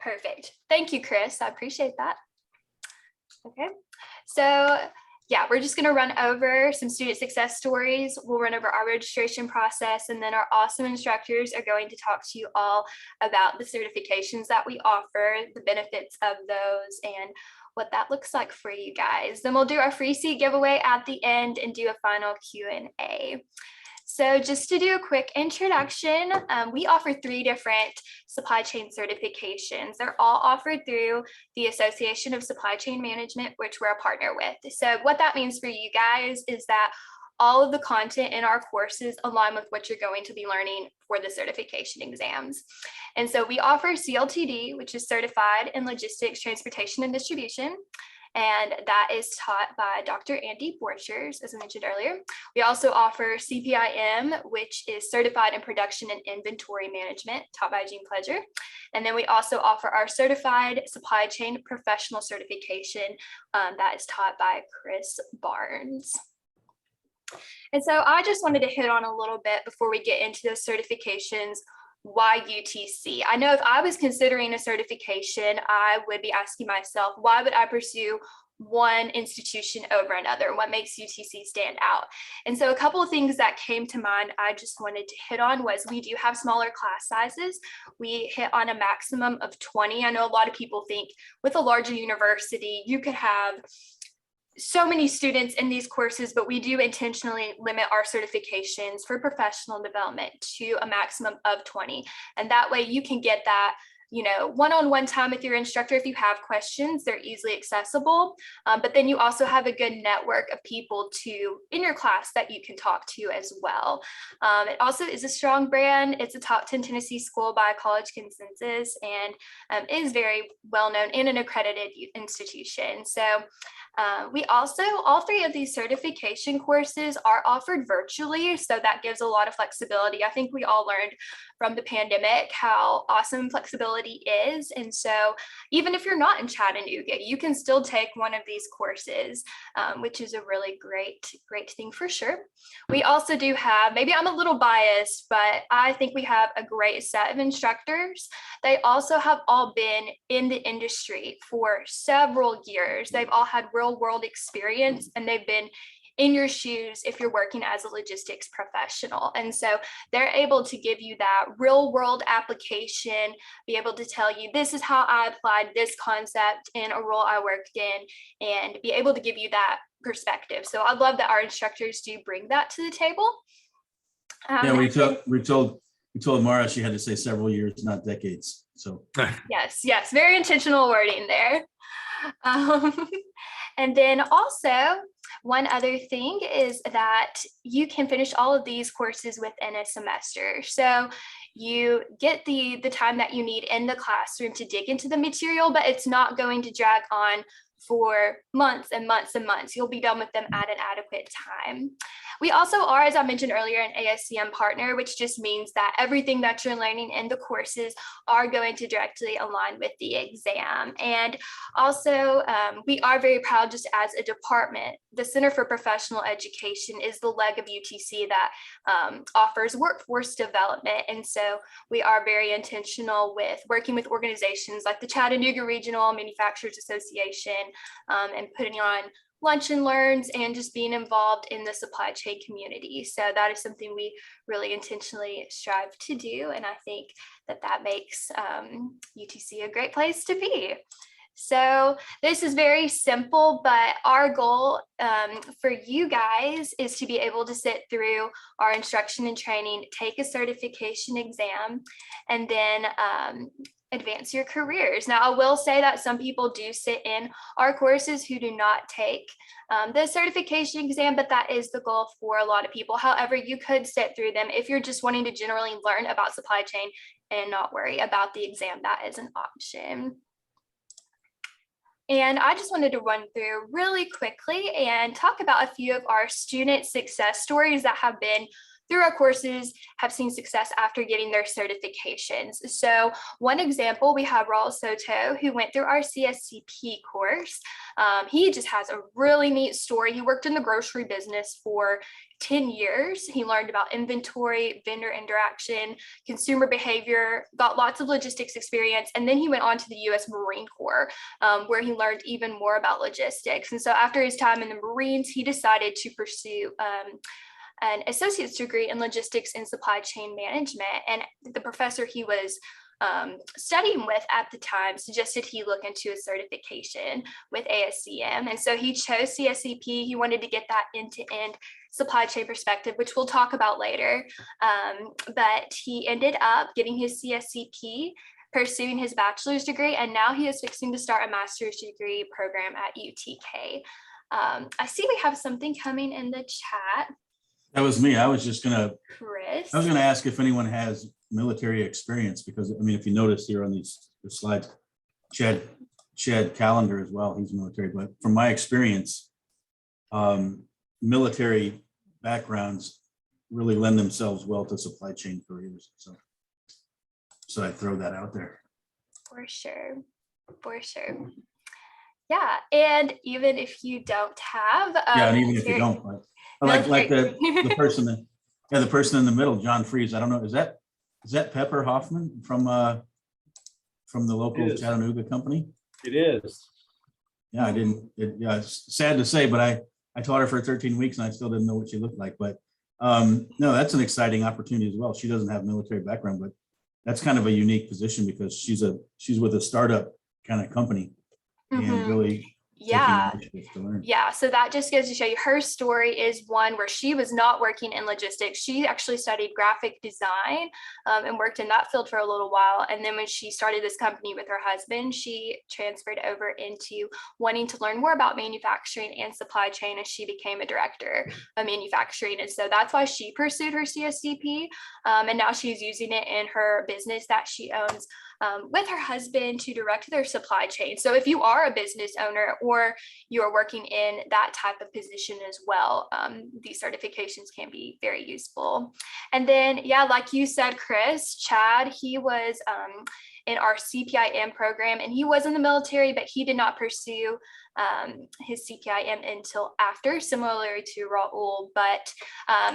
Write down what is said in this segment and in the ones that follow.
Perfect. Thank you, Chris. I appreciate that. Okay. So yeah, we're just going to run over some student success stories. We'll run over our registration process, and then our awesome instructors are going to talk to you all about the certifications that we offer, the benefits of those, and what that looks like for you guys. Then we'll do our free seat giveaway at the end and do a final Q&A. So just to do a quick introduction, we offer 3 different supply chain certifications. They're all offered through the Association of Supply Chain Management, which we're a partner with. So what that means for you guys is that all of the content in our courses align with what you're going to be learning for the certification exams. And so we offer CLTD, which is Certified in Logistics, Transportation, and Distribution. And that is taught by Dr. Andy Borchers, as I mentioned earlier. We also offer CPIM, which is Certified in Production and Inventory Management, taught by Jean Pledger. And then we also offer our Certified Supply Chain Professional Certification that is taught by Chris Barnes. And so I just wanted to hit on a little bit before we get into those certifications. Why UTC? I know if I was considering a certification, I would be asking myself, why would I pursue one institution over another? What makes UTC stand out? And so a couple of things that came to mind I just wanted to hit on was we do have smaller class sizes. We hit on a maximum of 20. I know a lot of people think with a larger university, you could have so many students in these courses, but we do intentionally limit our certifications for professional development to a maximum of 20. And that way you can get that, one-on-one time with your instructor. If you have questions, they're easily accessible. But then you also have a good network of people in your class that you can talk to as well. It also is a strong brand. It's a top 10 Tennessee school by college consensus and is very well known in an accredited institution. So we also, all 3 of these certification courses are offered virtually, so that gives a lot of flexibility. I think we all learned from the pandemic how awesome flexibility is. And so even if you're not in Chattanooga, you can still take one of these courses, which is a really great thing for sure. We also do have, maybe I'm a little biased, but I think we have a great set of instructors. They also have all been in the industry for several years. They've all had real world experience, and they've been in your shoes if you're working as a logistics professional. And so they're able to give you that real world application, be able to tell you, this is how I applied this concept in a role I worked in, and be able to give you that perspective. So I love that our instructors do bring that to the table. Yeah, we told Mara she had to say several years, not decades. So yes, very intentional wording there. And then also, one other thing is that you can finish all of these courses within a semester. So you get the time that you need in the classroom to dig into the material, but it's not going to drag on for months and months and months. You'll be done with them at an adequate time. We also are, as I mentioned earlier, an ASCM partner, which just means that everything that you're learning in the courses are going to directly align with the exam. And also, we are very proud, just as a department, the Center for Professional Education is the leg of UTC that offers workforce development. And so we are very intentional with working with organizations like the Chattanooga Regional Manufacturers Association and putting on lunch and learns and just being involved in the supply chain community. So that is something we really intentionally strive to do. And I think that makes UTC a great place to be. So this is very simple, but our goal for you guys is to be able to sit through our instruction and training, take a certification exam, and then advance your careers. Now, I will say that some people do sit in our courses who do not take the certification exam, but that is the goal for a lot of people. However, you could sit through them if you're just wanting to generally learn about supply chain and not worry about the exam. That is an option. And I just wanted to run through really quickly and talk about a few of our student success stories that have been through our courses have seen success after getting their certifications. So one example, we have Raul Soto, who went through our CSCP course. He just has a really neat story. He worked in the grocery business for 10 years. He learned about inventory, vendor interaction, consumer behavior, got lots of logistics experience, and then he went on to the US Marine Corps, where he learned even more about logistics. And so after his time in the Marines, he decided to pursue an associate's degree in logistics and supply chain management. And the professor he was studying with at the time suggested he look into a certification with ASCM. And so he chose CSCP. He wanted to get that end-to-end supply chain perspective, which we'll talk about later. But he ended up getting his CSCP, pursuing his bachelor's degree, and now he is fixing to start a master's degree program at UTK. I see we have something coming in the chat. That was me. I was gonna Chris. ask if anyone has military experience, because I mean, if you notice here on these slides, Chad Callender as well, he's military, but from my experience, military backgrounds really lend themselves well to supply chain careers. So I throw that out there. For sure. Yeah, and even if you don't have, and even if you don't, like the person, the person in the middle, John Freeze. I don't know, is that Pepper Hoffman from the local Chattanooga company? It is. Yeah, I didn't. It's sad to say, but I taught her for 13 weeks and I still didn't know what she looked like. But no, that's an exciting opportunity as well. She doesn't have military background, but that's kind of a unique position because she's with a startup kind of company. And really yeah, so that just goes to show you her story is one where she was not working in logistics. She actually studied graphic design and worked in that field for a little while. And then when she started this company with her husband, she transferred over into wanting to learn more about manufacturing and supply chain as she became a director of manufacturing. And so that's why she pursued her CSCP. And now she's using it in her business that she owns with her husband to direct their supply chain. So if you are a business owner or you're working in that type of position as well, these certifications can be very useful. And then, yeah, like you said, Chris, Chad, he was in our CPIM program and he was in the military, but he did not pursue his CPIM until after, similarly to Raul, but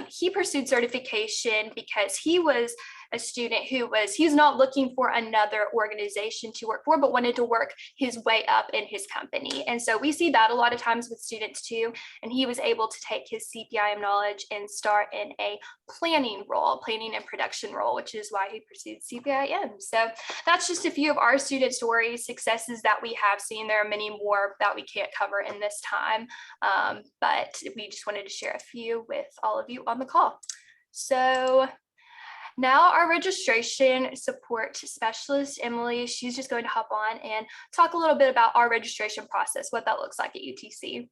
he pursued certification because he was a student he's not looking for another organization to work for, but wanted to work his way up in his company. And so we see that a lot of times with students too. And he was able to take his CPIM knowledge and start in a planning and production role, which is why he pursued CPIM. So that's just a few of our student stories, successes that we have seen. There are many more that we can't cover in this time, but we just wanted to share a few with all of you on the call. So now our registration support specialist, Emily, she's just going to hop on and talk a little bit about our registration process, what that looks like at UTC.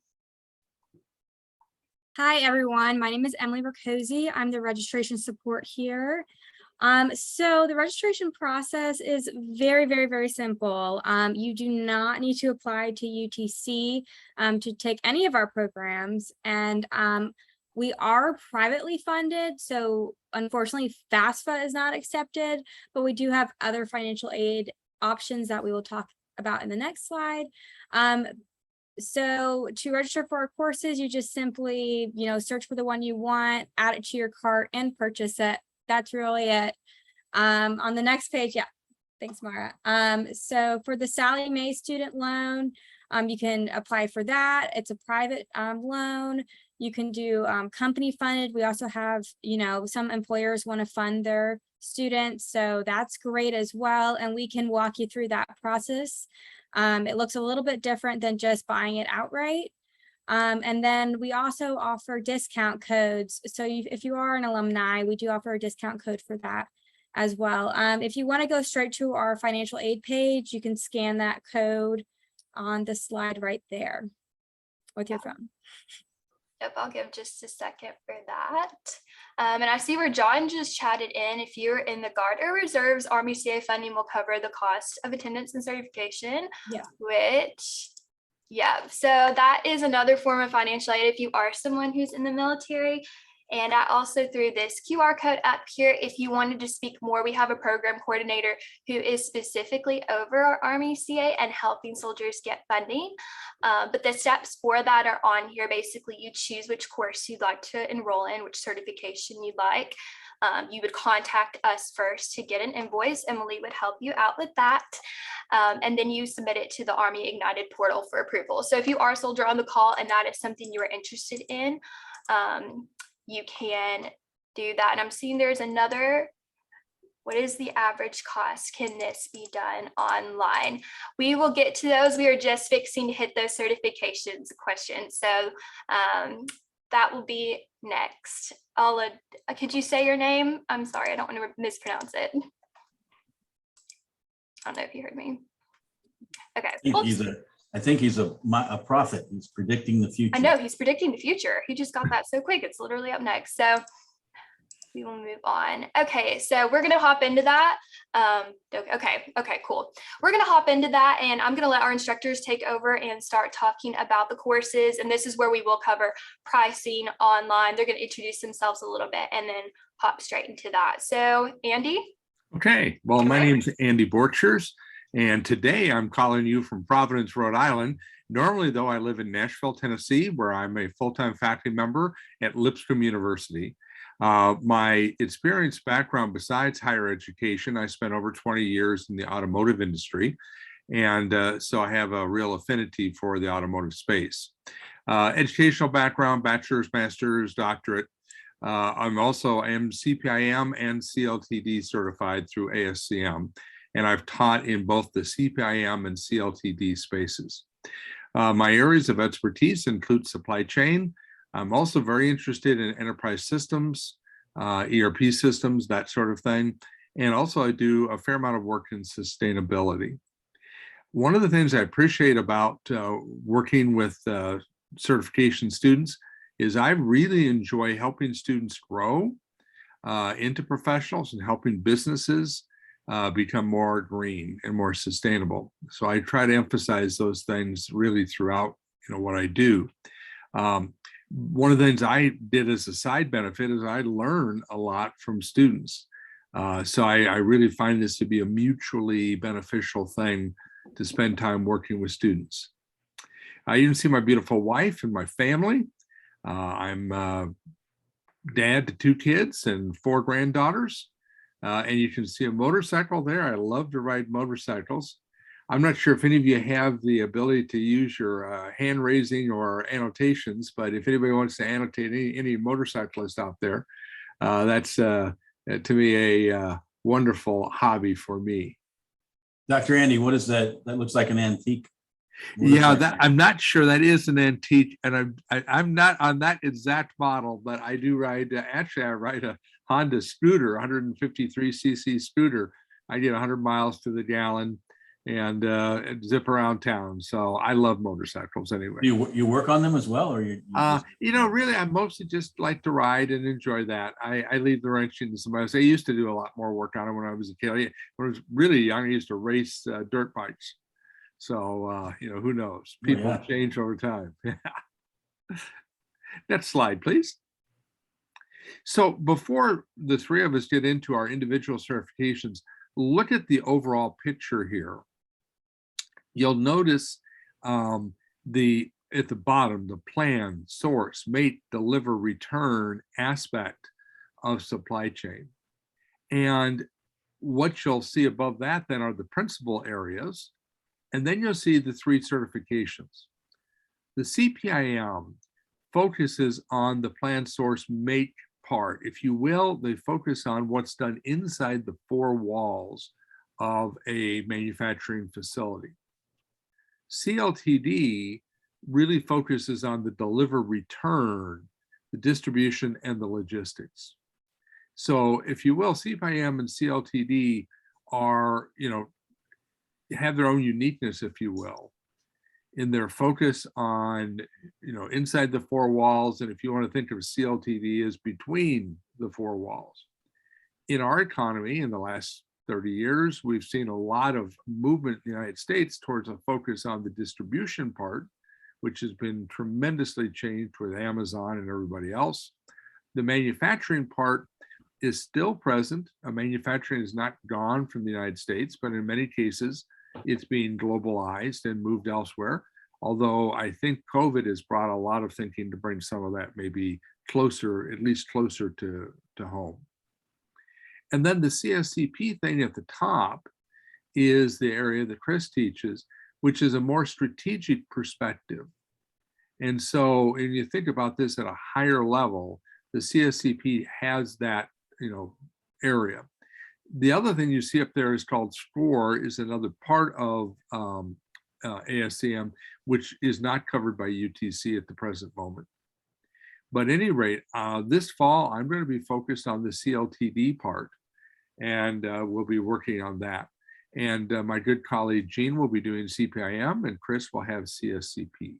Hi, everyone. My name is Emily Riccozzi. I'm the registration support here. So the registration process is very, very, very simple. You do not need to apply to UTC to take any of our programs. And we are privately funded, so unfortunately FAFSA is not accepted, but we do have other financial aid options that we will talk about in the next slide. So to register for our courses, you just simply, search for the one you want, add it to your cart and purchase it. That's really it. On the next page, yeah, thanks, Mara. So for the Sallie Mae student loan, you can apply for that. It's a private loan. You can do company funded. We also have, some employers want to fund their students, so that's great as well. And we can walk you through that process. It looks a little bit different than just buying it outright. And then we also offer discount codes. So if you are an alumni, we do offer a discount code for that as well. If you want to go straight to our financial aid page, you can scan that code on the slide right there with your phone. Yep, I'll give just a second for that. And I see where John just chatted in. If you're in the Guard or Reserves, Army CA funding will cover the cost of attendance and certification, so that is another form of financial aid if you are someone who's in the military. And I also threw this QR code up here. If you wanted to speak more, we have a program coordinator who is specifically over our Army CA and helping soldiers get funding. But the steps for that are on here. Basically, you choose which course you'd like to enroll in, which certification you'd like. You would contact us first to get an invoice, and we would help you out with that. And then you submit it to the Army Ignited portal for approval. So if you are a soldier on the call and that is something you are interested in, you can do that. And I'm seeing there's another, what is the average cost? Can this be done online? We will get to those. We are just fixing to hit those certifications questions. So that will be next. Could you say your name? I'm sorry, I don't want to mispronounce it. I don't know if you heard me. Okay. I think he's a prophet. He's predicting the future. I know he's predicting the future. He just got that so quick. It's literally up next. So we will move on. Okay, so we're gonna hop into that. Okay, cool. We're gonna hop into that, and I'm gonna let our instructors take over and start talking about the courses. And this is where we will cover pricing online. They're gonna introduce themselves a little bit and then hop straight into that. So Andy. Okay, well, my name's Andy Borchers, and today I'm calling you from Providence, Rhode Island. Normally, though, I live in Nashville, Tennessee, where I'm a full-time faculty member at Lipscomb University. My experience background besides higher education, I spent over 20 years in the automotive industry. And so I have a real affinity for the automotive space. Educational background, bachelor's, master's, doctorate. I'm also CPIM and CLTD certified through ASCM. And I've taught in both the CPIM and CLTD spaces. My areas of expertise include supply chain. I'm also very interested in enterprise systems, ERP systems, that sort of thing. And also I do a fair amount of work in sustainability. One of the things I appreciate about working with certification students is I really enjoy helping students grow into professionals and helping businesses become more green and more sustainable. So I try to emphasize those things really throughout, what I do. One of the things I did as a side benefit is I learn a lot from students. So I really find this to be a mutually beneficial thing to spend time working with students. You can see my beautiful wife and my family. I'm dad to 2 kids and 4 granddaughters. And you can see a motorcycle there. I love to ride motorcycles. I'm not sure if any of you have the ability to use your hand raising or annotations, but if anybody wants to annotate any motorcyclist out there, that's to me a wonderful hobby for me. Dr. Andy, what is that? That looks like an antique. Yeah, I'm not sure that is an antique, and I'm not on that exact model, but I do ride. Actually, I ride a Honda scooter, 153cc scooter. I get 100 miles to the gallon and zip around town. So I love motorcycles anyway. You work on them as well, or you just... Really, I mostly just like to ride and enjoy that. I leave the wrenching to somebody else. I used to do a lot more work on it when I was a kid. When I was really young, I used to race dirt bikes. So, who knows? People change over time. Next slide, please. So before the 3 of us get into our individual certifications, look at the overall picture here. You'll notice at the bottom, the plan, source, make, deliver, return aspect of supply chain. And what you'll see above that then are the principal areas. And then you'll see the 3 certifications. The CPIM focuses on the plan, source, make part. If you will, they focus on what's done inside the 4 walls of a manufacturing facility. CLTD really focuses on the deliver, return, the distribution, and the logistics. So if you will, CPIM and CLTD are, have their own uniqueness, if you will, in their focus on, inside the 4 walls. And if you want to think of CLTD as between the 4 walls. In our economy in the last 30 years, we've seen a lot of movement in the United States towards a focus on the distribution part, which has been tremendously changed with Amazon and everybody else. The manufacturing part is still present. Manufacturing is not gone from the United States, but in many cases, it's being globalized and moved elsewhere. Although I think COVID has brought a lot of thinking to bring some of that maybe closer, at least closer to home. And then the CSCP thing at the top is the area that Chris teaches, which is a more strategic perspective. And so when you think about this at a higher level, the CSCP has that, area. The other thing you see up there is called SCORE, is another part of ASCM, which is not covered by UTC at the present moment. But at any rate, this fall, I'm going to be focused on the CLTD part, and we'll be working on that. And my good colleague Jean will be doing CPIM, and Chris will have CSCP.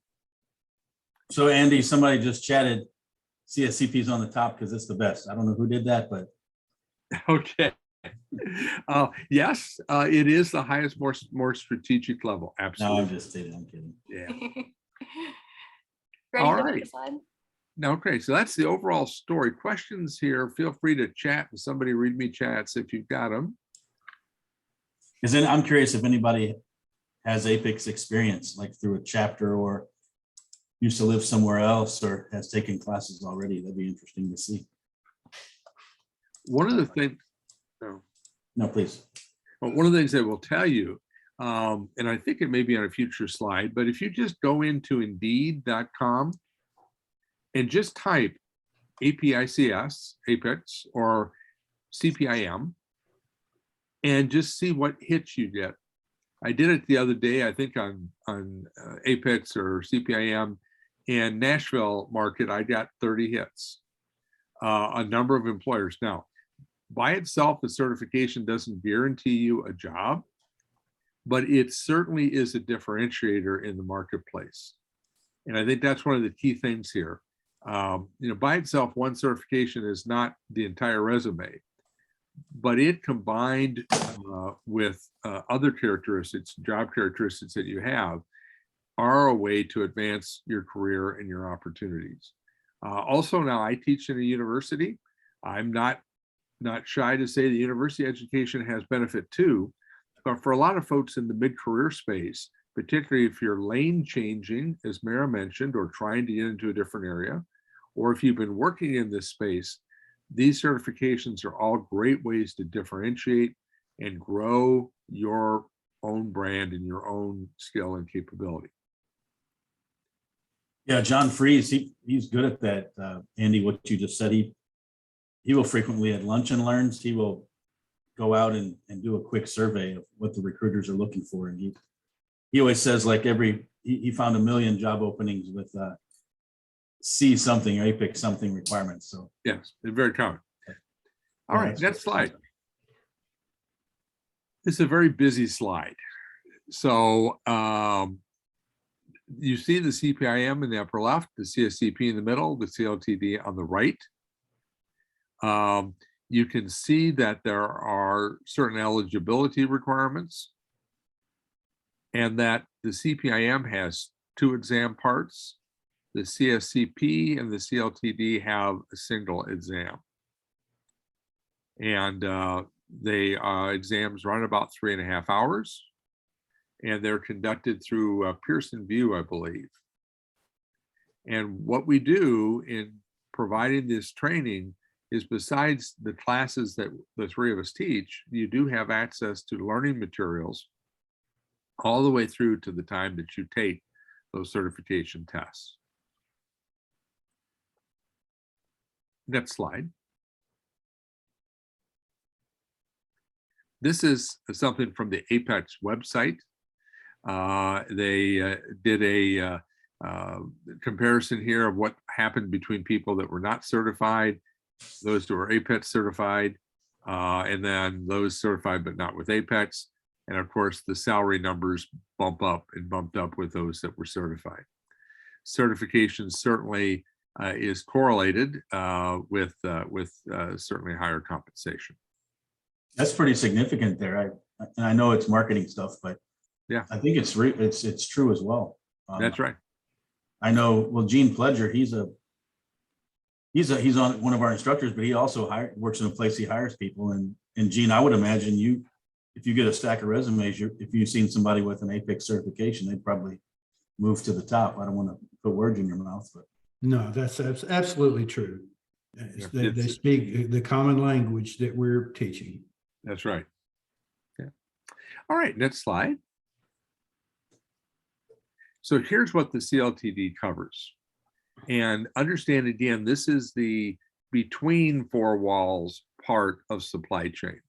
So Andy, somebody just chatted, CSCP is on the top because it's the best. I don't know who did that, but. Okay. Yes, it is the highest, more strategic level. No, Absolutely. I'm just kidding. I'm kidding. Yeah. Ready All to right. make a slide? Okay, so that's the overall story. Questions here, feel free to chat, and somebody read me chats if you've got them. Because then I'm curious if anybody has APICS experience, like through a chapter or used to live somewhere else or has taken classes already. That'd be interesting to see. One of the things, No, please. one of the things I will tell you, and I think it may be on a future slide, but if you just go into Indeed.com and just type APICS, APICS, or CPIM, and just see what hits you get. I did it the other day, I think on APICS or CPIM in Nashville market, I got 30 hits, a number of employers. Now, by itself, the certification doesn't guarantee you a job, but it certainly is a differentiator in the marketplace. And I think that's one of the key things here. By itself, one certification is not the entire resume, but it combined with other characteristics, job characteristics that you have, are a way to advance your career and your opportunities. Also, now I teach in a university. I'm not shy to say the university education has benefit too, but for a lot of folks in the mid-career space, particularly if you're lane changing, as Mara mentioned, or trying to get into a different area, or if you've been working in this space, these certifications are all great ways to differentiate and grow your own brand and your own skill and capability. Yeah, John Fries, he's good at that. Andy, what you just said, he will frequently at lunch and learns, he will go out and do a quick survey of what the recruiters are looking for. And he always says, like, he found 1 million job openings with C something or APIC something requirements. So yes, it's very common. All right, next slide. It's a very busy slide. So you see the CPIM in the upper left, the CSCP in the middle, the CLTD on the right. You can see that there are certain eligibility requirements and that the CPIM has 2 exam parts. The CSCP and the CLTD have a single exam. And they exams run about 3.5 hours, and they're conducted through Pearson VUE, I believe. And what we do in providing this training is, besides the classes that the 3 of us teach, you do have access to learning materials all the way through to the time that you take those certification tests. Next slide. This is something from the Apex website. They did a comparison here of what happened between people that were not certified, those who are Apex certified, and then those certified but not with Apex. And of course, the salary numbers bumped up with those that were certified. Certification certainly is correlated with certainly higher compensation. that's pretty significant there. I know it's marketing stuff, but yeah, I think it's true as well. That's right. I know, well, Gene Pledger, he's he's on one of our instructors, but he also works in a place he hires people. And Gene, I would imagine if you get a stack of resumes, if you've seen somebody with an APIC certification, they'd probably move to the top. I don't want to put words in your mouth, but. No, that's absolutely true. Yeah, They speak the common language that we're teaching. That's right. Yeah. All right, next slide. So here's what the CLTD covers. And understand again, this is the between four walls part of supply chain.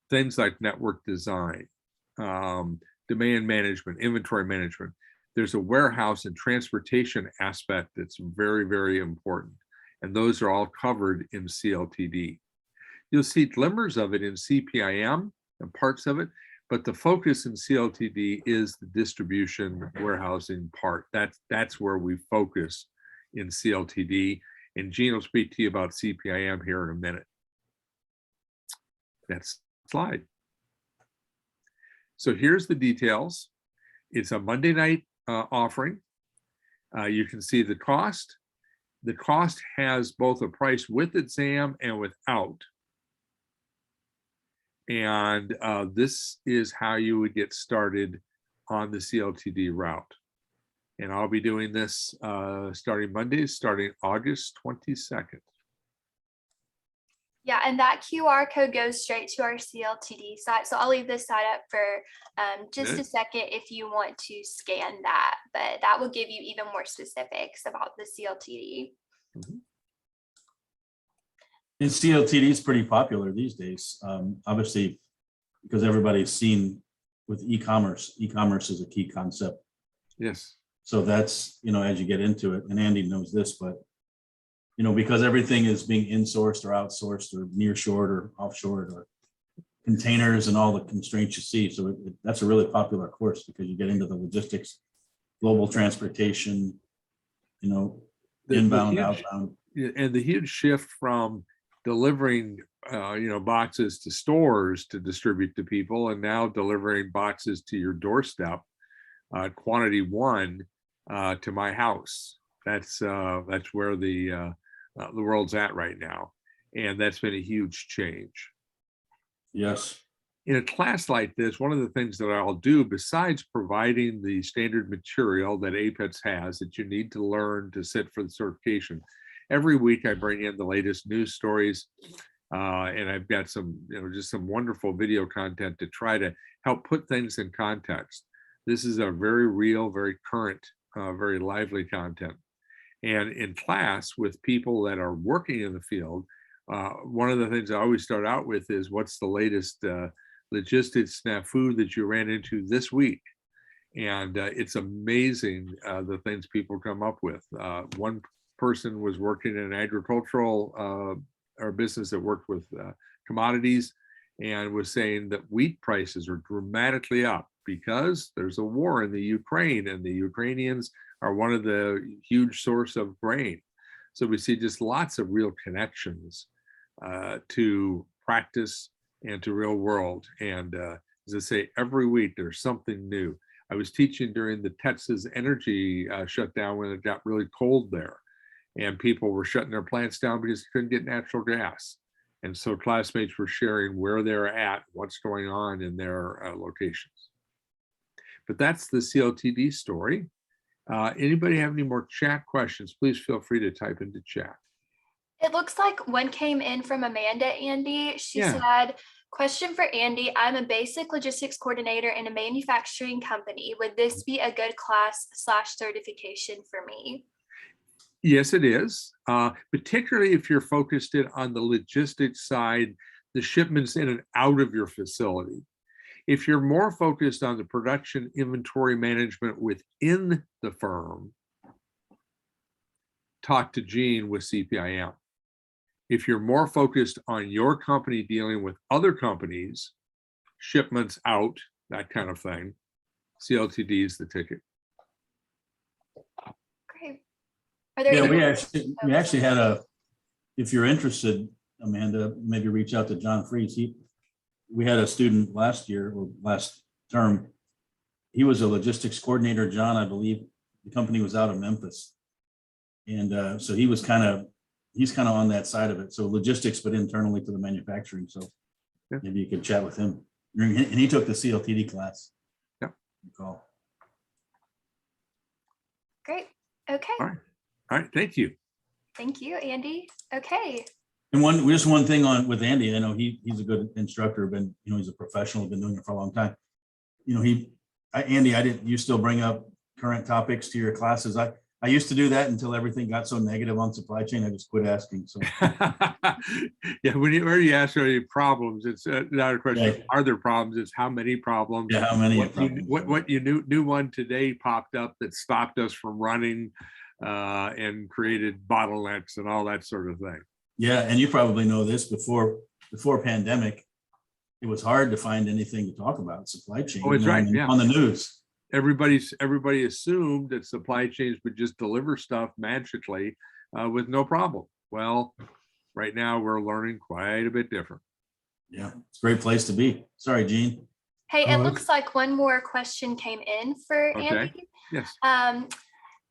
Things like network design, demand management, inventory management. There's a warehouse and transportation aspect that's very, very important. And those are all covered in CLTD. You'll see glimmers of it in CPIM and parts of it, but the focus in CLTD is the distribution warehousing part. That's where we focus in CLTD. And Gene will speak to you about CPIM here in a minute. Next slide. So here's the details. It's a Monday night offering. You can see the cost. The cost has both a price with exam and without. And this is how you would get started on the CLTD route. And I'll be doing this starting Monday, starting August 22nd. Yeah, and that QR code goes straight to our CLTD site. So I'll leave this site up for just Good. a second if you want to scan that, but that will give you even more specifics about the CLTD. And CLTD is pretty popular these days, obviously, because everybody's seen with e-commerce. E-commerce is a key concept. Yes. So that's, as you get into it, and Andy knows this, but, because everything is being insourced or outsourced or nearshored or offshored or containers and all the constraints you see. So that's a really popular course because you get into the logistics, global transportation, inbound, outbound. And the huge shift from delivering boxes to stores to distribute to people, and now delivering boxes to your doorstep, quantity one to my house. That's where the world's at right now, and that's been a huge change. Yes. In a class like this, one of the things that I'll do, besides providing the standard material that APETS has that you need to learn to sit for the certification, every week I bring in the latest news stories, and I've got some, just some wonderful video content to try to help put things in context. This is a very real, very current, very lively content. And in class with people that are working in the field, one of the things I always start out with is, what's the latest logistics snafu that you ran into this week? And it's amazing the things people come up with. One person was working in an agricultural or business that worked with commodities, and was saying that wheat prices are dramatically up because there's a war in the Ukraine, and the Ukrainians are one of the huge source of grain. So we see just lots of real connections to practice and to real world. And as I say, every week there's something new. I was teaching during the Texas energy shutdown when it got really cold there, and people were shutting their plants down because they couldn't get natural gas. And so classmates were sharing where they're at, what's going on in their locations. But that's the CLTD story. Anybody have any more chat questions? Please feel free to type into chat. It looks like one came in from Amanda, Andy. She Yeah. said, question for Andy, I'm a basic logistics coordinator in a manufacturing company. Would this be a good class/certification for me? Yes, it is, particularly if you're focused in on the logistics side, the shipments in and out of your facility. If you're more focused on the production inventory management within the firm, talk to Gene with CPIM. If you're more focused on your company dealing with other companies, shipments out, that kind of thing, CLTD is the ticket. Great. Are there Yeah, any- we actually had if you're interested, Amanda, maybe reach out to John Freeze. We had a student last year or last term. He was a logistics coordinator, John, I believe. The company was out of Memphis. And so he was kind of he's kind of on that side of it. So logistics, but internally to the manufacturing. So Yeah. maybe you could chat with him. And he took the CLTD class. Yeah. Call. Great. Okay. All right, thank you. Thank you, Andy. Okay. And just one thing on with Andy, I know he's a good instructor, been, he's a professional, been doing it for a long time. Andy, you still bring up current topics to your classes. I used to do that until everything got so negative on supply chain. I just quit asking. So Yeah, when you ask are any problems, it's not a question of Right. are there problems, it's how many problems. yeah, how many? What you knew one today popped up that stopped us from running and created bottlenecks and all that sort of thing. Yeah, and you probably know this before pandemic, it was hard to find anything to talk about supply chain. Oh, it's right, yeah. On the news. Everybody assumed that supply chains would just deliver stuff magically with no problem. Well, right now we're learning quite a bit different. Yeah, it's a great place to be. Sorry, Gene. Hey, Oh, it looks like one more question came in for Okay. Andy. Yes.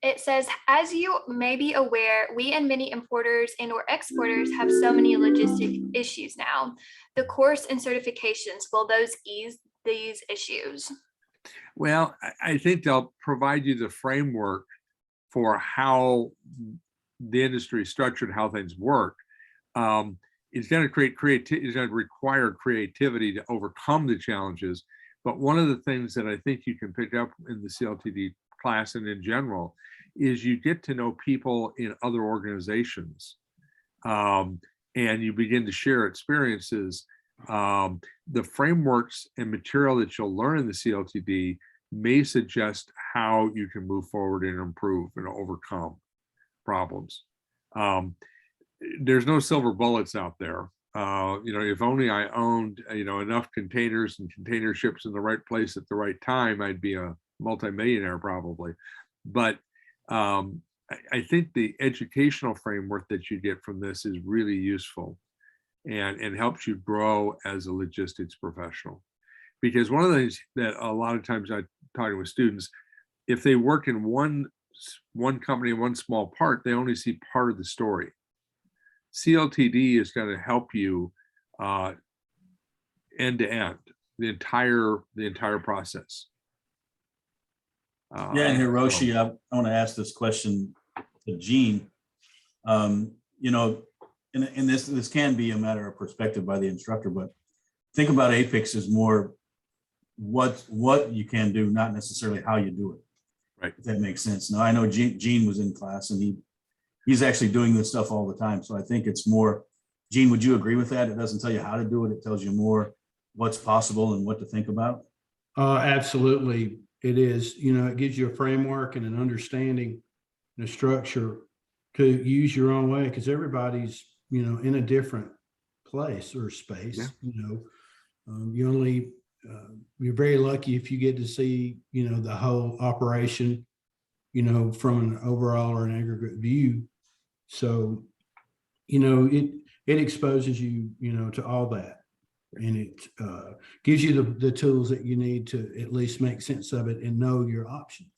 It says, as you may be aware, we and many importers and or exporters have so many logistic issues now. The course and certifications, will those ease these issues? Well, I think they'll provide you the framework for how the industry is structured, how things work. It's going to it's going to require creativity to overcome the challenges. But one of the things that I think you can pick up in the CLTD class and in general is you get to know people in other organizations, and you begin to share experiences. The frameworks and material that you'll learn in the CLTD may suggest how you can move forward and improve and overcome problems. There's no silver bullets out there. If only I owned, enough containers and container ships in the right place at the right time, I'd be a multimillionaire probably. But I think the educational framework that you get from this is really useful and helps you grow as a logistics professional. Because one of the things that a lot of times I'm talking with students, if they work in one company, one small part, they only see part of the story. CLTD is going to help you end to end, the entire process. Yeah, and Hiroshi, I want to ask this question to Gene. And this can be a matter of perspective by the instructor, but think about APICS as more what you can do, not necessarily how you do it. Right. If that makes sense. Now, I know Gene was in class and he's actually doing this stuff all the time. So I think it's more, Gene, would you agree with that? It doesn't tell you how to do it. It tells you more what's possible and what to think about. Absolutely. It is, it gives you a framework and an understanding and a structure to use your own way, because everybody's, in a different place or space. Yeah. You're very lucky if you get to see, the whole operation, from an overall or an aggregate view. So, it exposes you, to all that. And it gives you the tools that you need to at least make sense of it and know your options.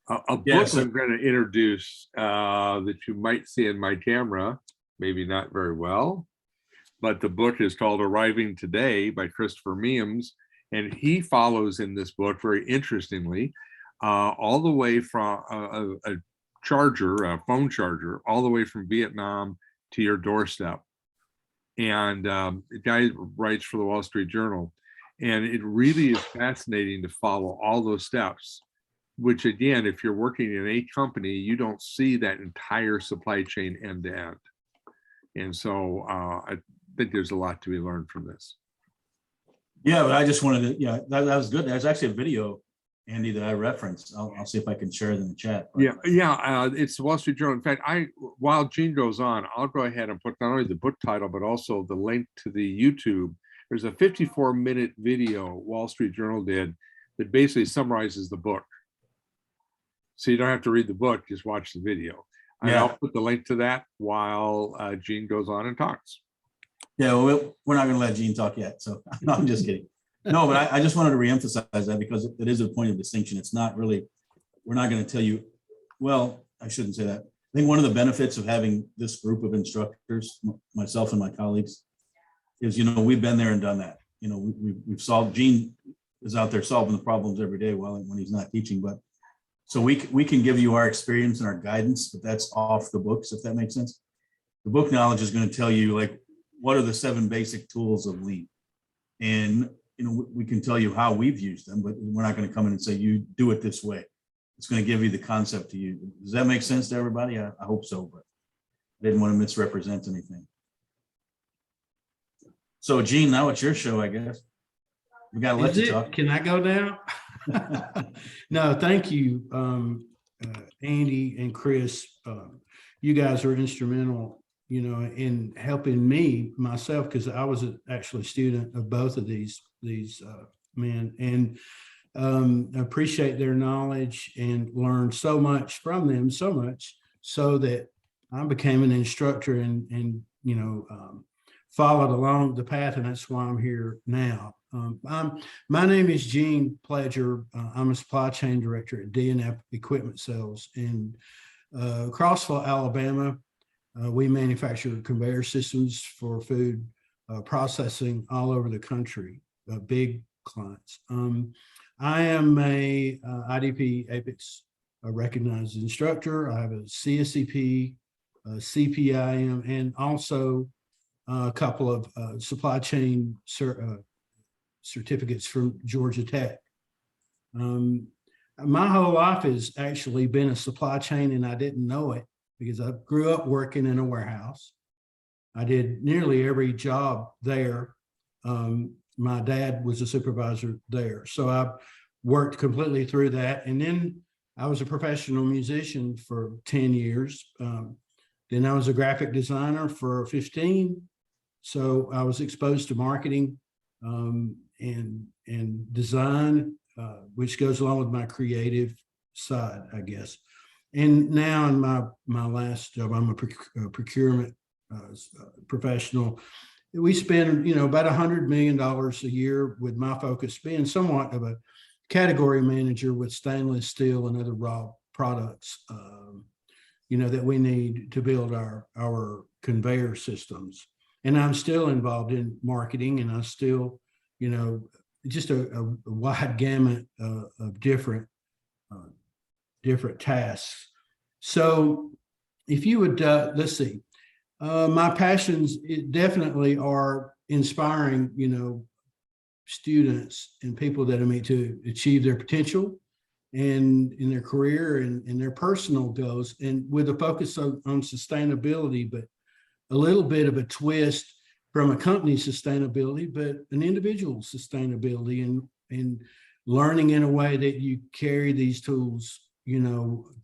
A book I'm going to introduce that you might see in my camera, maybe not very well, but the book is called Arriving Today by Christopher Miams. And he follows in this book, very interestingly, all the way from a phone charger, all the way from Vietnam to your doorstep. And the guy writes for the Wall Street Journal. And it really is fascinating to follow all those steps, which again, if you're working in a company, you don't see that entire supply chain end to end. And so I think there's a lot to be learned from this. Yeah, but I just wanted to, that was good. There's actually a video, Andy, that I referenced. I'll see if I can share it in the chat. But. It's the Wall Street Journal. In fact, while Gene goes on, I'll go ahead and put not only the book title, but also the link to the YouTube. There's a 54-minute video Wall Street Journal did that basically summarizes the book. So you don't have to read the book, just watch the video. And I'll put the link to that while Gene goes on and talks. Yeah, well, we're not going to let Gene talk yet. So no, I'm just kidding. No, but I just wanted to reemphasize that because it is a point of distinction. It's not really, we're not going to tell you, well, I shouldn't say that. think one of the benefits of having this group of instructors, myself and my colleagues, is, we've been there and done that. We've solved, Gene is out there solving the problems every day when he's not teaching, but so we can give you our experience and our guidance, but that's off the books, if that makes sense. The book knowledge is going to tell you, like, what are the 7 basic tools of lean? And, we can tell you how we've used them, but we're not going to come in and say, you do it this way. It's going to give you the concept to use. Does that make sense to everybody? I hope so, but I didn't want to misrepresent anything. So Gene, now it's your show, I guess. We got to let Is you it? talk. Can I go now? No, thank you, Andy and Chris. You guys are instrumental, in helping me myself, because I was actually a student of both of these men, and appreciate their knowledge and learned so much from them, so that I became an instructor and followed along the path, and that's why I'm here now. My name is Gene Pledger. I'm a supply chain director at D&F Equipment Sales in Crossville, Alabama. We manufacture conveyor systems for food processing all over the country, big clients. I am a IDP Apex recognized instructor. I have a CSCP, CPIM, and also a couple of supply chain certificates from Georgia Tech. My whole life has actually been a supply chain, and I didn't know it because I grew up working in a warehouse. I did nearly every job there. My dad was a supervisor there. So I worked completely through that. And then I was a professional musician for 10 years. Then I was a graphic designer for 15. So I was exposed to marketing and design, which goes along with my creative side, I guess. And now in my last job, I'm a procurement professional. We spend, about $100 million a year, with my focus being somewhat of a category manager with stainless steel and other raw products, that we need to build our conveyor systems. And I'm still involved in marketing, and I still, just a wide gamut of different tasks. So if you would, let's see, my passions definitely are inspiring, students and people that I meet to achieve their potential and in their career and their personal goals, and with a focus on sustainability, but a little bit of a twist from a company sustainability, but an individual sustainability, and learning in a way that you carry these tools,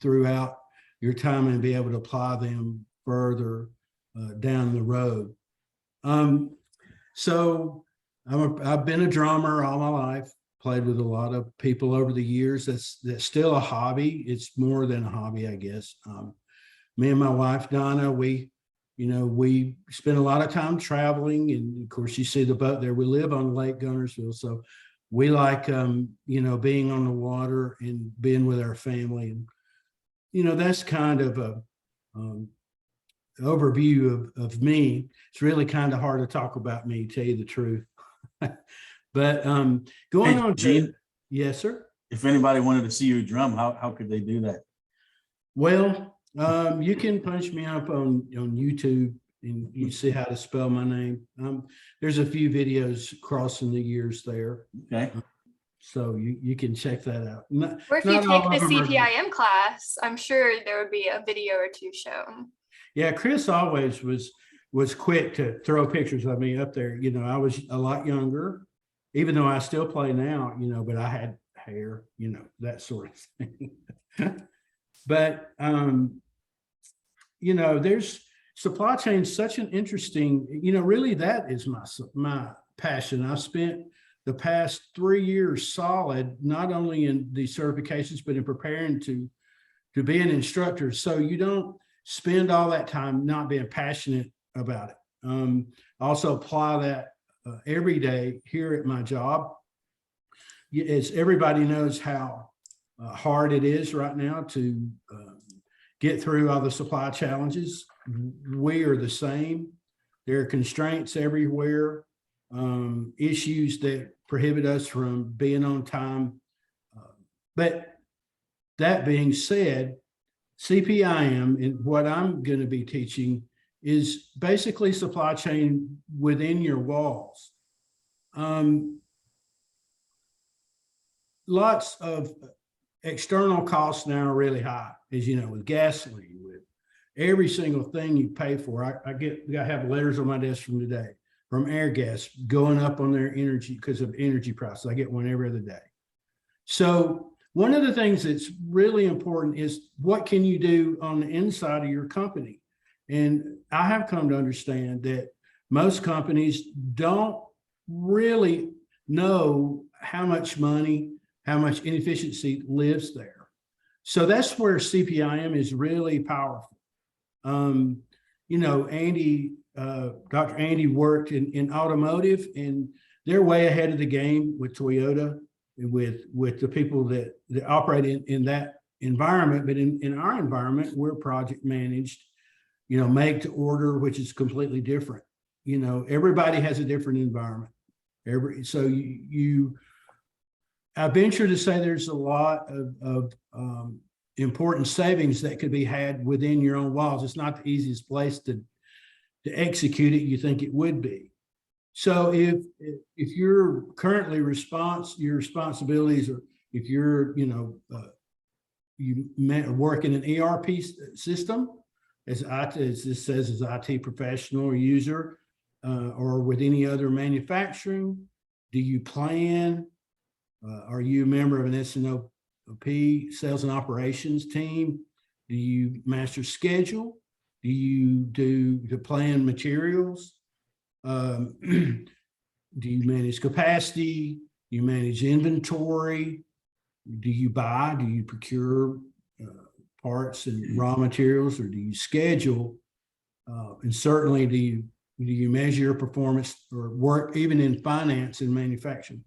throughout your time and be able to apply them further down the road. So I've been a drummer all my life, played with a lot of people over the years. That's still a hobby. It's more than a hobby, I guess. Me and my wife, Donna, we spend a lot of time traveling, and of course you see the boat there. We live on Lake Guntersville, so we like, being on the water and being with our family. And, that's kind of a overview of me. It's really kind of hard to talk about me, to tell you the truth. But going on, Gene, yes, sir. if anybody wanted to see you drum, how could they do that? Well, you can punch me up on YouTube, and you see how to spell my name. There's a few videos crossing the years there. Okay. So you can check that out. Or if you Not all take the of them are- CPIM class, I'm sure there would be a video or two shown. Yeah, Chris always was quick to throw pictures of me up there. I was a lot younger, even though I still play now, but I had hair, that sort of thing. But, there's supply chain, such an interesting, really that is my passion. I spent the past 3 years solid, not only in the certifications, but in preparing to be an instructor. So you don't spend all that time not being passionate about it. Also apply that every day here at my job. As everybody knows how hard it is right now to get through all the supply challenges. We are the same. There are constraints everywhere, issues that prohibit us from being on time. But that being said, CPIM and what I'm going to be teaching is basically supply chain within your walls. Lots of external costs now are really high, as you know, with gasoline, with every single thing you pay for. I have letters on my desk from today from Airgas going up on their energy because of energy prices. I get one every other day. So one of the things that's really important is what can you do on the inside of your company? And I have come to understand that most companies don't really know how much money, how much inefficiency lives there. So that's where CPIM is really powerful. You know, Dr. Andy worked in automotive, and they're way ahead of the game with Toyota and with the people that operate in that environment. But in our environment, we're project managed, you know, make to order, which is completely different. You know, everybody has a different environment. So I venture to say there's a lot of important savings that could be had within your own walls. It's not the easiest place to execute it. You think it would be. So if you're currently your responsibilities, or if you're, you know, you work in an ERP system as this says, as IT professional or user, or with any other manufacturing, do you plan? Are you a member of an SNOP sales and operations team? Do you master schedule? Do you plan materials? Do you manage capacity? Do you manage inventory? Do you procure parts and raw materials, or do you schedule? And certainly, do you measure your performance or work even in finance and manufacturing?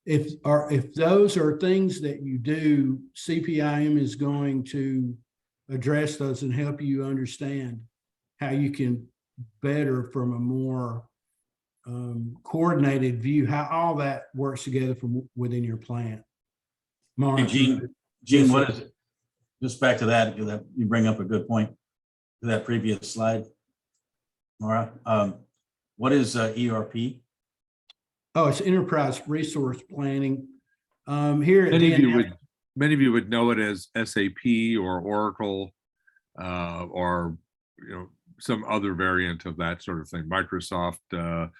If those are things that you do, CPIM is going to address those and help you understand how you can better, from a more coordinated view, how all that works together from within your plant. Hey, Gene, Yes, what sir. is it? Just back to that, you bring up a good point to that previous slide, Maura. What is ERP? Oh, it's enterprise resource planning. Here at Many of you DNF, would know it as SAP or Oracle, or, you know, some other variant of that sort of thing. Microsoft has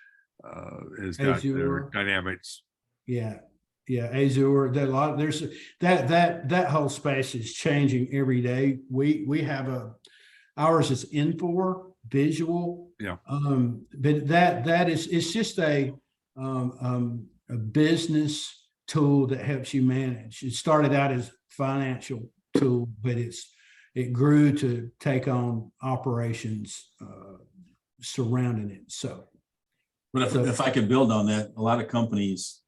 got their Azure. Dynamics. Yeah, Azure. There's that whole space is changing every day. We have ours is Infor Visual. Yeah. But it's just a business tool that helps you manage. It started out as financial tool, but it grew to take on operations surrounding it. So, But if I could build on that, a lot of companies,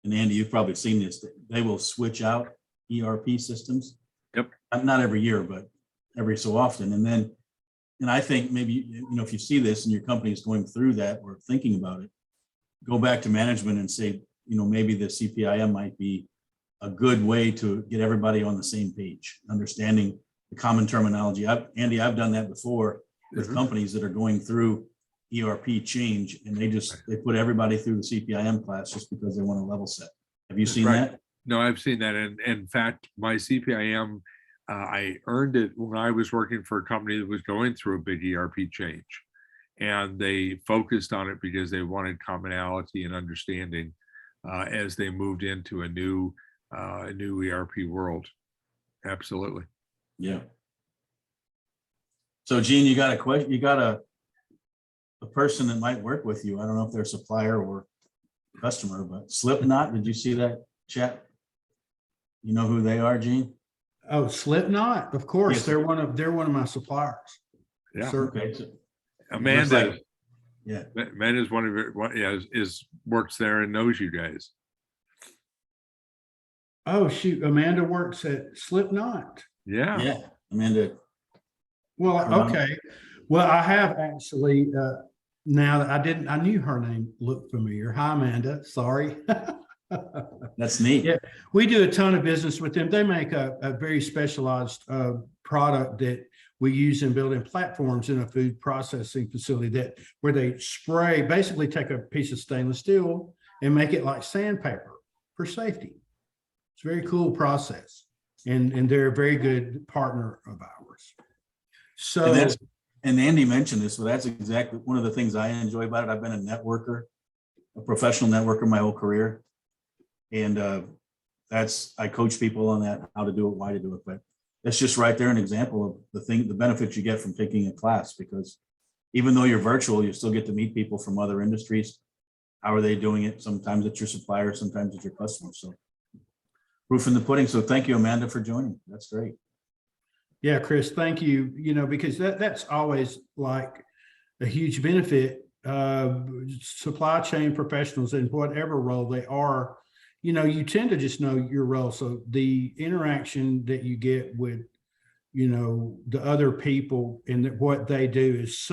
and Andy, you've probably seen this, they will switch out ERP systems. Yep. Not every year, but every so often. And I think maybe, you know, if you see this and your company is going through that or thinking about it, go back to management and say, you know, maybe the CPIM might be a good way to get everybody on the same page, understanding the common terminology. Andy, I've done that before with companies that are going through ERP change, and they put everybody through the CPIM class just because they want to level set. Have you seen Right. that? No, I've seen that. And in fact, my CPIM, I earned it when I was working for a company that was going through a big ERP change. And they focused on it because they wanted commonality and understanding as they moved into a new ERP world. Absolutely. Yeah. So Gene, you got a question? You got a person that might work with you. I don't know if they're a supplier or customer, but Slipknot, did you see that chat? You know who they are, Gene? oh, Slipknot, of course, Yes. they're one of my suppliers. Yeah. Certainly. Okay. So, Amanda, like- yeah. Amanda's one of your, is works there and knows you guys. Oh, shoot, Amanda works at Slipknot. Yeah. Yeah. Amanda, Well, Right. okay. Well, I have actually, now that I knew her name looked familiar. Hi, Amanda. Sorry. that's neat. Yeah, we do a ton of business with them. They make a very specialized product that we use in building platforms in a food processing facility that where they spray, basically take a piece of stainless steel and make it like sandpaper for safety. It's a very cool process. And they're a very good partner of ours. So And that's, and Andy mentioned this, but that's exactly one of the things I enjoy about it. I've been a networker, a professional networker my whole career. And I coach people on that, how to do it, why to do it. But that's just right there an example of the benefits you get from taking a class, because even though you're virtual, you still get to meet people from other industries. How are they doing it? Sometimes it's your supplier, sometimes it's your customer. So proof in the pudding. So thank you, Amanda, for joining. That's great. yeah, Chris, thank you. You know, because that's always like a huge benefit. Supply chain professionals in whatever role they are, you know, you tend to just know your role. So the interaction that you get with, you know, the other people and what they do is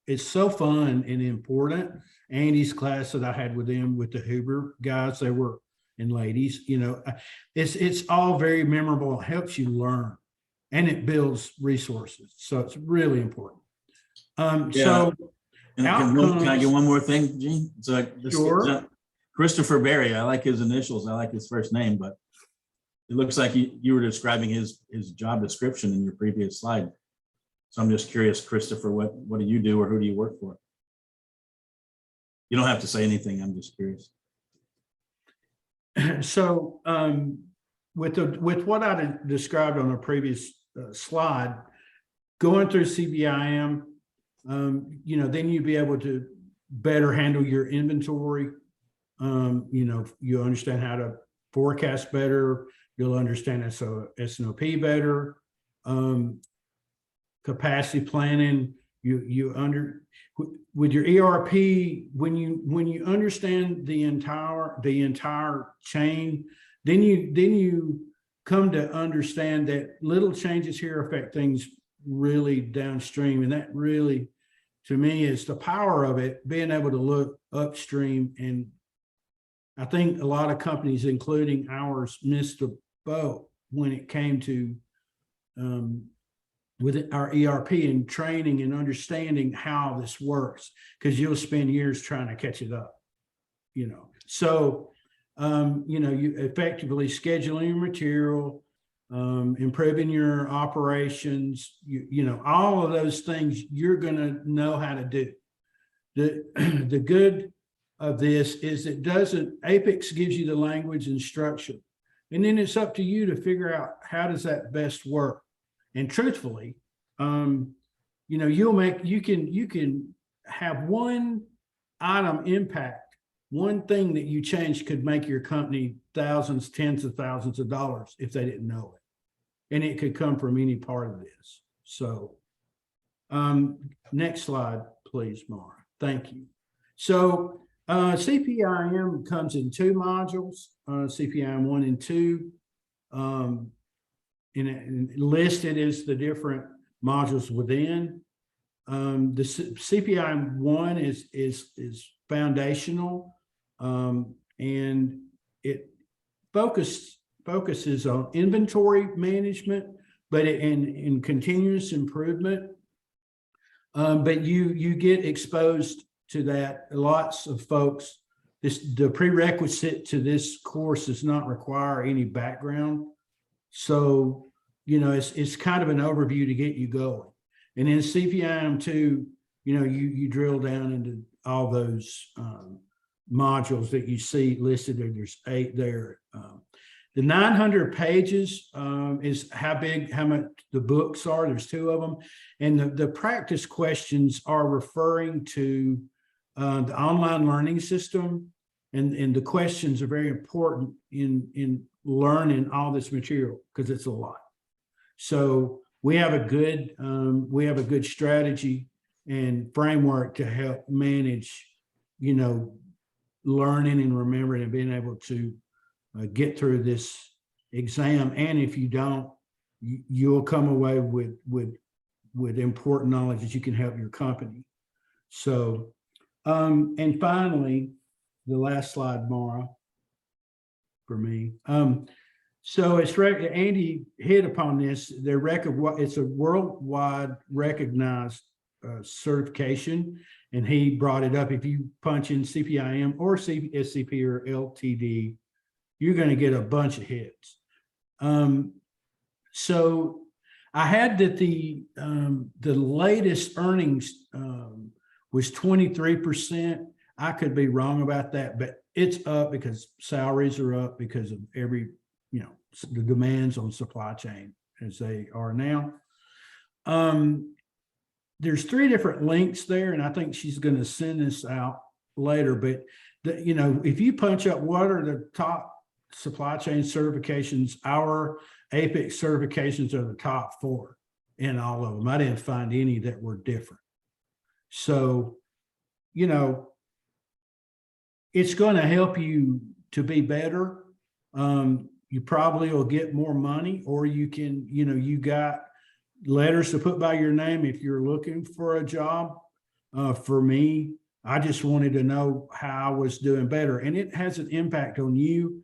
it's so fun and important. Andy's class that I had with them, with the Huber guys, they were, and ladies, you know, it's all very memorable. It helps you learn and it builds resources. So it's really important. Yeah. So And can I get one more thing, Gene? So Sure. Christopher Berry, I like his initials. I like his first name, but it looks like you were describing his job description in your previous slide. So I'm just curious, Christopher, what do you do or who do you work for? You don't have to say anything. I'm just curious. So with what I described on a previous slide, going through CBIM, you know, then you'd be able to better handle your inventory. You know, you understand how to forecast better. You'll understand S&OP better. Capacity planning. With your ERP, when you understand the entire chain, then you come to understand that little changes here affect things really downstream, and that really, to me, is the power of it, being able to look upstream. And I think a lot of companies, including ours, missed the boat when it came to with our ERP and training and understanding how this works, because you'll spend years trying to catch it up, you know. So, you know, you effectively scheduling your material, improving your operations, you know, all of those things you're going to know how to do. The good of this is Apex gives you the language and structure, and then it's up to you to figure out how does that best work. And truthfully, you know, you can have one item impact, one thing that you change could make your company thousands, tens of thousands of dollars if they didn't know it. And it could come from any part of this. So next slide, please, Mara. Thank you. So CPIM comes in 2 modules, CPIM 1 and 2. And listed is the different modules within. The CPI 1 is foundational, and it focuses on inventory management, but in continuous improvement. But you get exposed to that. Lots of folks, the prerequisite to this course does not require any background. So, you know, it's kind of an overview to get you going. And in CPIM 2, you know, you drill down into all those modules that you see listed there. There's 8 there. The 900 pages is how much the books are. There's 2 of them. And the practice questions are referring to the online learning system. And the questions are very important in learning all this material, because it's a lot. So we have a good strategy and framework to help manage, you know, learning and remembering and being able to get through this exam. And if you don't, you'll come away with important knowledge that you can help your company. So, and finally, the last slide, Mara, for me. So it's Andy hit upon this. It's a worldwide recognized certification, and he brought it up. If you punch in CPIM or CSCP or LTD, you're going to get a bunch of hits. So I had that the latest earnings was 23%. I could be wrong about that, but it's up because salaries are up because of the demands on supply chain as they are now. There's 3 different links there, and I think she's going to send this out later, but if you punch up what are the top supply chain certifications, our APIC certifications are the top 4 in all of them. I didn't find any that were different. So, it's going to help you to be better. You probably will get more money, or you can, you got letters to put by your name if you're looking for a job. For me, I just wanted to know how I was doing better, and it has an impact on you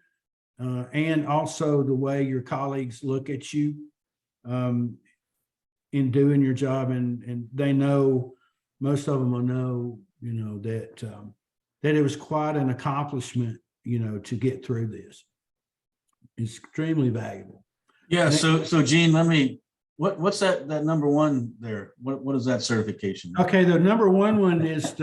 and also the way your colleagues look at you in doing your job, and they know, most of them will know, that it was quite an accomplishment, to get through this. It's extremely valuable. Yeah. So Gene, what's that number 1 there? What is that certification? Okay, the number 1 is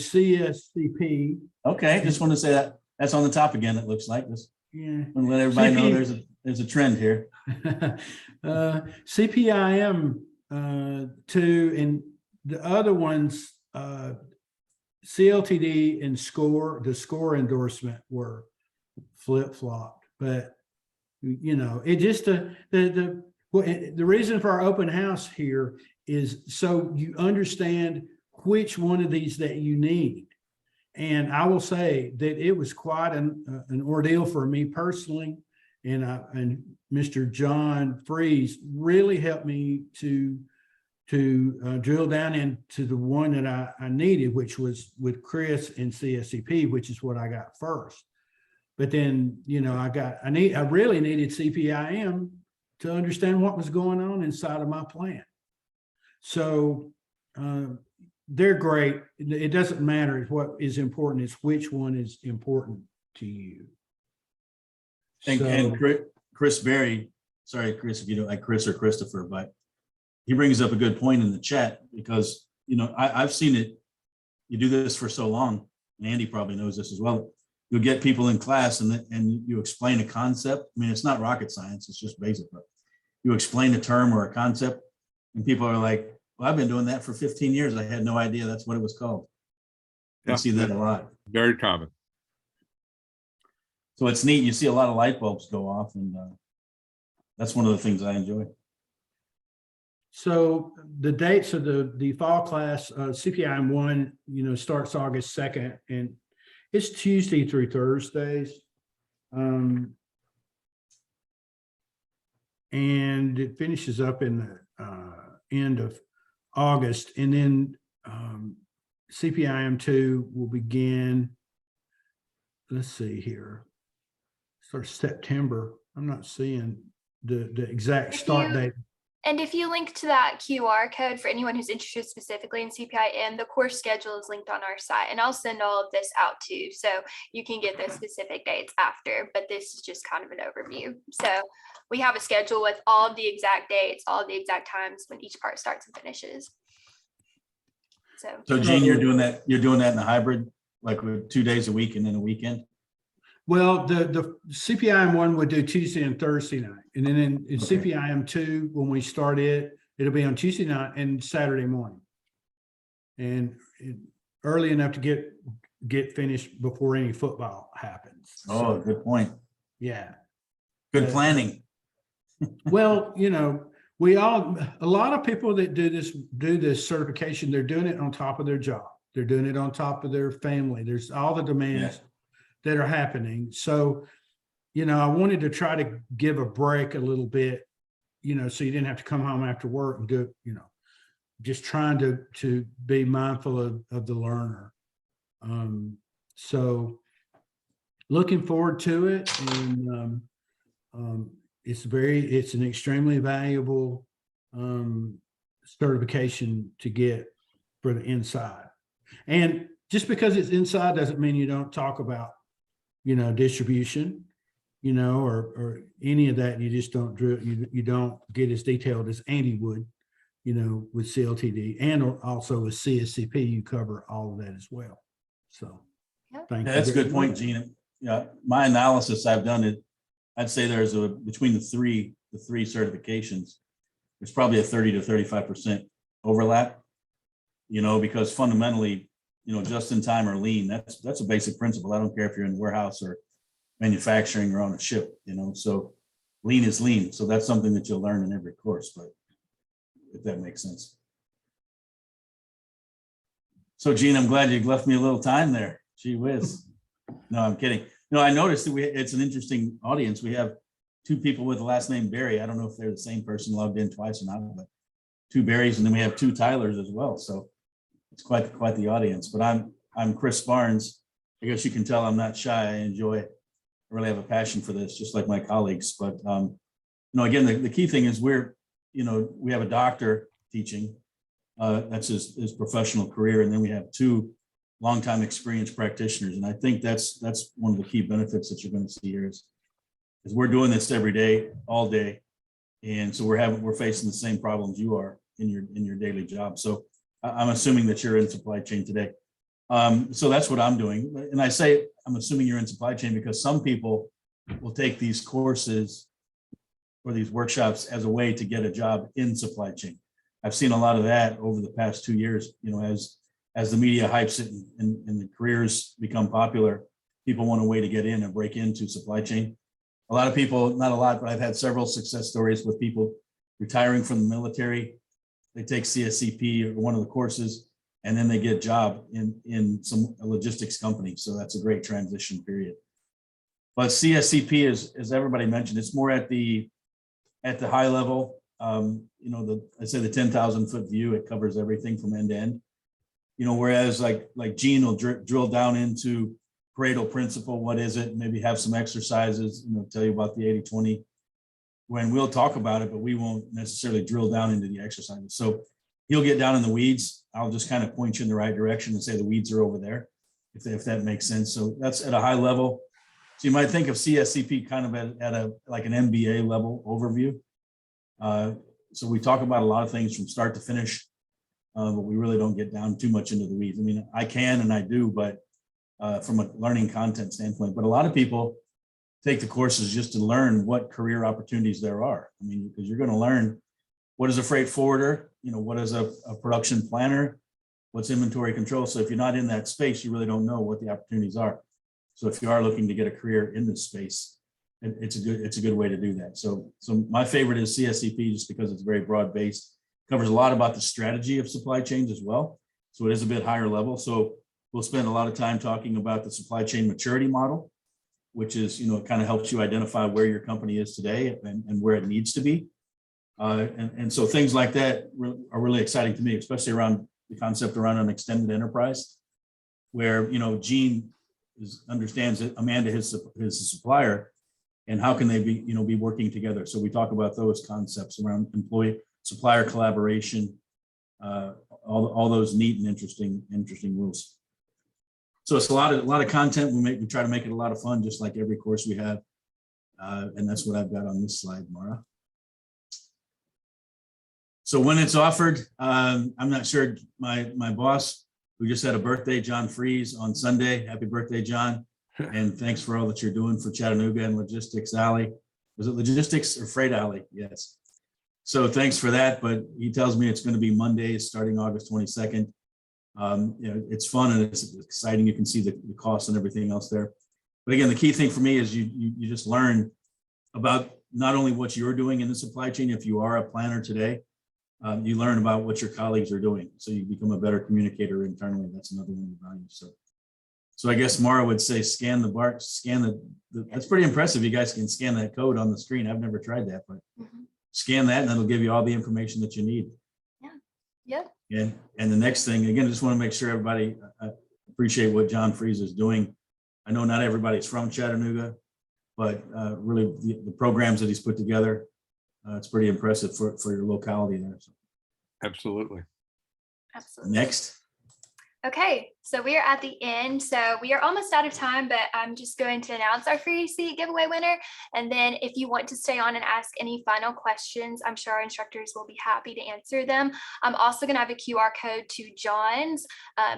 CSCP. Okay, just want to say that's on the top again. It looks like this. Yeah. And let everybody know CP there's a trend here. CPIM 2, and the other ones, CLTD and the SCORE endorsement were flip-flopped, but it just the reason for our open house here is so you understand which one of these that you need. And I will say that it was quite an ordeal for me personally, and Mr. John Freeze really helped me to drill down into the one that I needed, which was with Chris and CSCP, which is what I got first. But then, I really needed CPIM to understand what was going on inside of my plant. So they're great. It doesn't matter what is important, it's which one is important to you. And Chris Berry, sorry, Chris, if you don't like Chris or Christopher, but he brings up a good point in the chat, because, I've seen it. You do this for so long, and Andy probably knows this as well. You'll get people in class and you explain a concept. I mean, it's not rocket science, it's just basic, but you explain a term or a concept and people are like, well, I've been doing that for 15 years. I had no idea that's what it was called. I see that a lot. Very common. So it's neat. You see a lot of light bulbs go off, and that's one of the things I enjoy. So the dates of the fall class, CPIM 1, starts August 2nd, and it's Tuesday through Thursdays. And it finishes up in the end of August. And then CPIM 2 will begin, let's see here, starts September. I'm not seeing the exact start date. And if you link to that QR code for anyone who's interested specifically in CPIM, the course schedule is linked on our site, and I'll send all of this out too, so you can get those specific dates after, but this is just kind of an overview. So we have a schedule with all of the exact dates, all of the exact times when each part starts and finishes. So Gene, you're doing that in a hybrid, like with 2 days a week and then a weekend? Well, the CPIM 1 would do Tuesday and Thursday night. And then in CPIM 2, when we start it'll be on Tuesday night and Saturday morning. And early enough to get finished before any football happens. Oh, good point. Yeah. Good planning. Well, a lot of people that do this certification, they're doing it on top of their job. They're doing it on top of their family. There's all the demands that are happening. So, I wanted to try to give a break a little bit so you didn't have to come home after work and do, just trying to be mindful of the learner. So looking forward to it. And it's an extremely valuable certification to get for the inside. And just because it's inside doesn't mean you don't talk about, distribution, or any of that. You just don't drill, you don't get as detailed as Andy would, with CLTD, and also with CSCP, you cover all of that as well. So Yep. thank you. That's a very good point, much. Gina. Yeah, my analysis, I've done it. I'd say there's between the three certifications, there's probably a 30 to 35% overlap, because fundamentally, just in time or lean, that's a basic principle. I don't care if you're in warehouse or manufacturing or on a ship, so lean is lean. So that's something that you'll learn in every course, but if that makes sense. So Gene, I'm glad you left me a little time there. Gee whiz. No, I'm kidding. I noticed that it's an interesting audience. We have two people with the last name Barry. I don't know if they're the same person logged in twice or not, but two Barrys, and then we have two Tylers as well. So it's quite the audience. But I'm Chris Barnes. I guess you can tell I'm not shy. I enjoy it. I really have a passion for this, just like my colleagues. But again, the key thing is we have a doctor teaching. That's his professional career, and then we have two longtime experienced practitioners. And I think that's one of the key benefits that you're going to see here is we're doing this every day, all day. And so we're facing the same problems you are in your daily job. So I'm assuming that you're in supply chain today. So that's what I'm doing. And I say, I'm assuming you're in supply chain because some people will take these courses or these workshops as a way to get a job in supply chain. I've seen a lot of that over the past 2 years, as the media hypes it and the careers become popular, people want a way to get in and break into supply chain. A lot of people, not a lot, but I've had several success stories with people retiring from the military. They take CSCP or one of the courses, and then they get a job in a logistics company. So that's a great transition period. But CSCP is, as everybody mentioned, it's more at the high level. I say the 10,000 foot view, it covers everything from end to end. Whereas like Gene will drill down into Pareto principle, what is it? Maybe have some exercises, tell you about the 80-20. When we'll talk about it, but we won't necessarily drill down into the exercises. So he'll get down in the weeds. I'll just kind of point you in the right direction and say the weeds are over there, if that makes sense. So that's at a high level. So you might think of CSCP kind of at like an MBA level overview. So we talk about a lot of things from start to finish, but we really don't get down too much into the weeds. I mean, I can and I do, but from a learning content standpoint, but a lot of people take the courses just to learn what career opportunities there are. I mean, because you're going to learn what is a freight forwarder, what is a production planner, what's inventory control. So if you're not in that space, you really don't know what the opportunities are. So if you are looking to get a career in this space, it's a good way to do that. So my favorite is CSCP just because it's very broad based, covers a lot about the strategy of supply chains as well. So it is a bit higher level. So we'll spend a lot of time talking about the supply chain maturity model, which is, it kind of helps you identify where your company is today and where it needs to be. And so things like that are really exciting to me, especially around the concept around an extended enterprise, where, Gene understands that Amanda is a supplier, and how can they be working together. So we talk about those concepts around employee supplier collaboration, all those neat and interesting rules. So it's a lot of content. We try to make it a lot of fun, just like every course we have. And that's what I've got on this slide, Mara. So when it's offered, I'm not sure, my boss, who just had a birthday, John Fries, on Sunday. Happy birthday, John. And thanks for all that you're doing for Chattanooga and Logistics Alley. Was it Logistics or Freight Alley? Yes. So thanks for that. But he tells me it's going to be Mondays starting August 22nd. It's fun and it's exciting. You can see the costs and everything else there. But again, the key thing for me is you just learn about not only what you're doing in the supply chain. If you are a planner today, you learn about what your colleagues are doing. So you become a better communicator internally. That's another one of the values. So I guess Mara would say, scan the that's pretty impressive. You guys can scan that code on the screen. I've never tried that, but scan that and it'll give you all the information that you need. Yep. And the next thing, again, I just want to make sure everybody appreciate what John Freeze is doing. I know not everybody's from Chattanooga, but really the programs that he's put together, it's pretty impressive for your locality there. So, Absolutely. Absolutely. next. Okay, so we are at the end. So we are almost out of time, but I'm just going to announce our free seat giveaway winner. And then if you want to stay on and ask any final questions, I'm sure our instructors will be happy to answer them. I'm also going to have a QR code to John's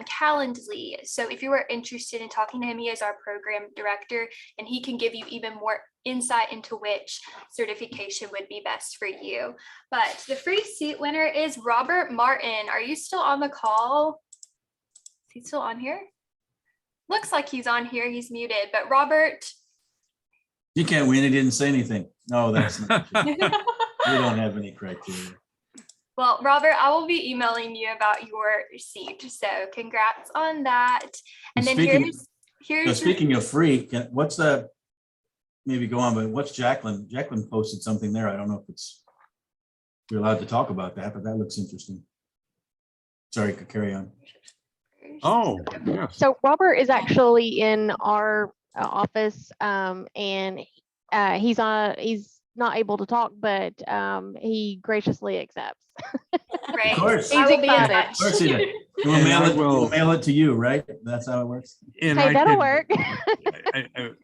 Calendly. So if you are interested in talking to him, he is our program director, and he can give you even more insight into which certification would be best for you. But the free seat winner is Robert Martin. Are you still on the call? Is he still on here? Looks like he's on here. He's muted, but Robert. You can't win. He didn't say anything. No, that's not true. We don't have any criteria. Well, Robert, I will be emailing you about your seat. So congrats on that. And then here's Speaking of free, what's the, maybe go on, but what's Jacqueline? Jacqueline posted something there. I don't know if you're allowed to talk about that, but that looks interesting. Sorry, could carry on. Oh, yes. So Robert is actually in our office, and he's not able to talk, but he graciously accepts. Great. Of course. I will be in Easy touch. Of course he did. We'll mail it to you, right? That's how it works. And Hey, I that'll can- work.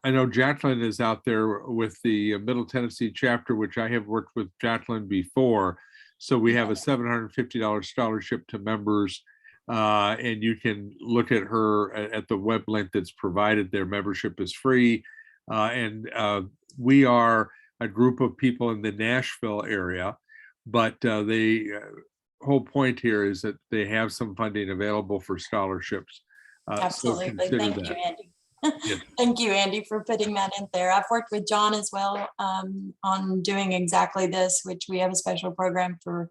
I know Jacqueline is out there with the Middle Tennessee chapter, which I have worked with Jacqueline before. So we have a $750 scholarship to members. And you can look at her at the web link that's provided. Their membership is free. And we are a group of people in the Nashville area, but the whole point here is that they have some funding available for scholarships. So Absolutely. consider Thank that. you, Andy. Yes. Thank you, Andy, for putting that in there. I've worked with John as well on doing exactly this, which we have a special program for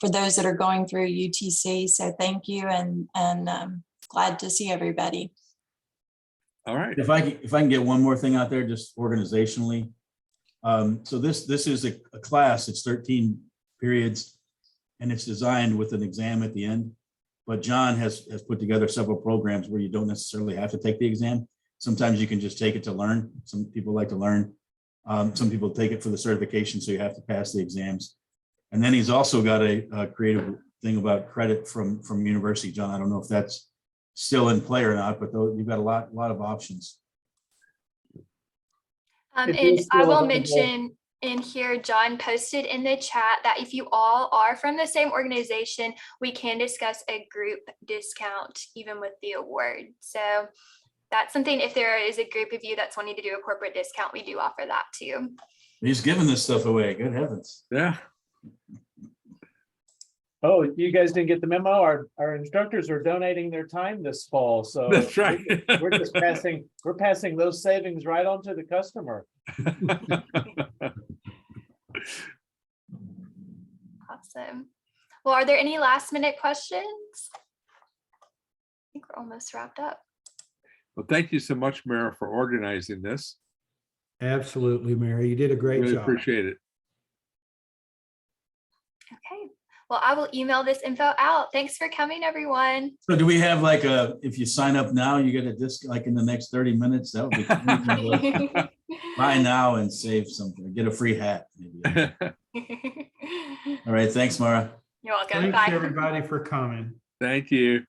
those that are going through UTC. So thank you, and glad to see everybody. All right. If I can get one more thing out there, just organizationally. So this is a class, it's 13 periods, and it's designed with an exam at the end. But John has put together several programs where you don't necessarily have to take the exam. Sometimes you can just take it to learn. Some people like to learn. Some people take it for the certification, so you have to pass the exams. And then he's also got a creative thing about credit from university. John, I don't know if that's still in play or not, but you've got a lot of options. And I will mention in here, John posted in the chat that if you all are from the same organization, we can discuss a group discount even with the award. So that's something, if there is a group of you that's wanting to do a corporate discount, we do offer that too. He's giving this stuff away. Good heavens. Yeah. Oh, you guys didn't get the memo? Our instructors are donating their time this fall, so That's right. we're passing those savings right on to the customer. Awesome. Well, are there any last minute questions? I think we're almost wrapped up. Well, thank you so much, Mara, for organizing this. Absolutely, Mary. You did a great Really job. appreciate it. Okay. Well, I will email this info out. Thanks for coming, everyone. So do we have like if you sign up now, you get a disc like in the next 30 minutes? That would be cool. Buy now and save something. Get a free hat. Maybe. All right. Thanks, Mara. You're welcome. Thanks, Bye. everybody, for coming. Thank you.